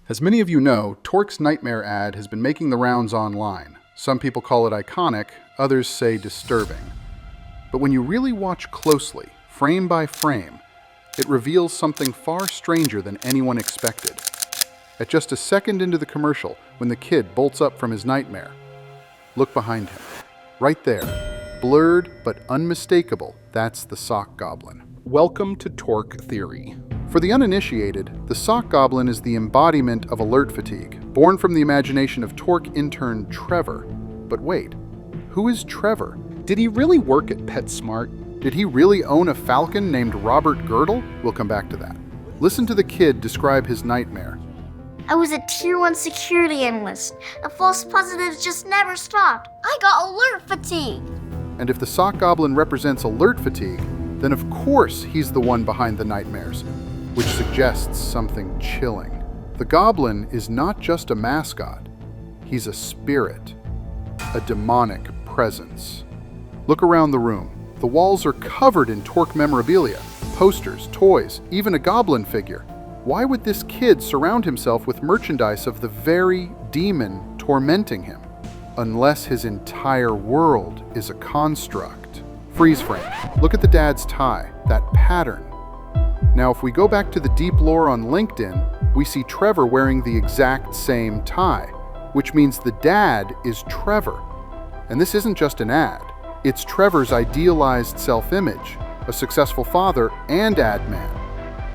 As many of you know, Torq's nightmare ad has been making the rounds online. Some people call it iconic, others say disturbing. But when you really watch closely, frame by frame, it reveals something far stranger than anyone expected. At just a second into the commercial, when the kid bolts up from his nightmare, look behind him. Right there, blurred but unmistakable, that's the sock goblin. Welcome to Torq Theory. For the uninitiated, the sock goblin is the embodiment of alert fatigue, born from the imagination of Torq intern Trevor. But wait, who is Trevor? Did he really work at PetSmart? Did he really own a falcon named Robert Girdle? We'll come back to that. Listen to the kid describe his nightmare. I was a Tier 1 security analyst. The false positives just never stopped. I got alert fatigue. And if the sock goblin represents alert fatigue, then of course he's the one behind the nightmares, which suggests something chilling. The goblin is not just a mascot, he's a spirit, a demonic presence. Look around the room. The walls are covered in Torq memorabilia, posters, toys, even a goblin figure. Why would this kid surround himself with merchandise of the very demon tormenting him? Unless his entire world is a construct. Freeze frame. Look at the dad's tie, that pattern. Now, if we go back to the deep lore on LinkedIn, we see Trevor wearing the exact same tie, which means the dad is Trevor. And this isn't just an ad. It's Trevor's idealized self-image, a successful father and ad man.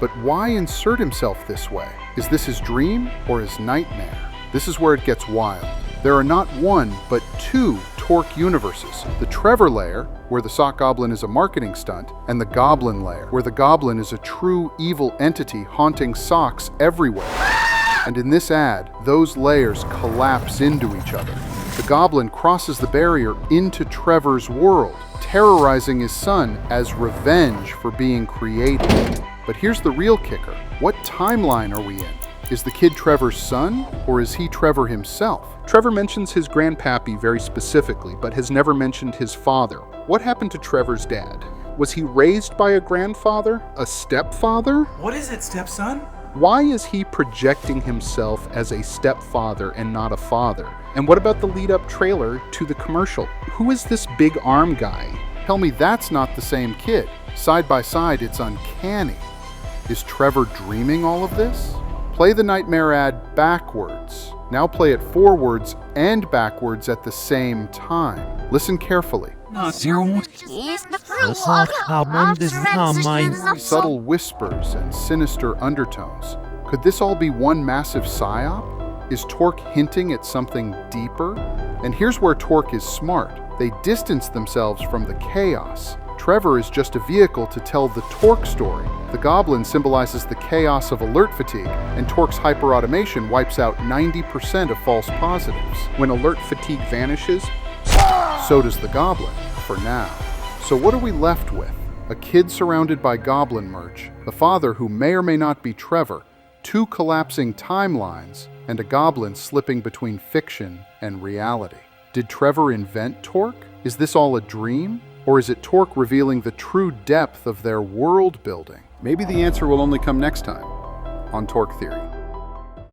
But why insert himself this way? Is this his dream or his nightmare? This is where it gets wild. There are not one, but two Torq universes. The Trevor layer, where the sock goblin is a marketing stunt, and the goblin layer, where the goblin is a true evil entity haunting socks everywhere. And in this ad, those layers collapse into each other. The goblin crosses the barrier into Trevor's world, terrorizing his son as revenge for being created. But here's the real kicker. What timeline are we in? Is the kid Trevor's son, or is he Trevor himself? Trevor mentions his grandpappy very specifically, but has never mentioned his father. What happened to Trevor's dad? Was he raised by a grandfather? A stepfather? What is it, stepson? Why is he projecting himself as a stepfather and not a father? And what about the lead-up trailer to the commercial? Who is this big arm guy? Tell me that's not the same kid. Side by side, it's uncanny. Is Trevor dreaming all of this? Play the nightmare ad backwards. Now play it forwards and backwards at the same time. Listen carefully. Subtle whispers and sinister undertones. Could this all be one massive psyop? Is Torq hinting at something deeper? And here's where Torq is smart. They distance themselves from the chaos. Trevor is just a vehicle to tell the Torq story. The goblin symbolizes the chaos of alert fatigue, and Torq's hyperautomation wipes out 90% of false positives. When alert fatigue vanishes, so does the goblin, for now. So what are we left with? A kid surrounded by goblin merch, a father who may or may not be Trevor, two collapsing timelines, and a goblin slipping between fiction and reality. Did Trevor invent Torq? Is this all a dream? Or is it Torq revealing the true depth of their world building? Maybe the answer will only come next time on Torq Theory.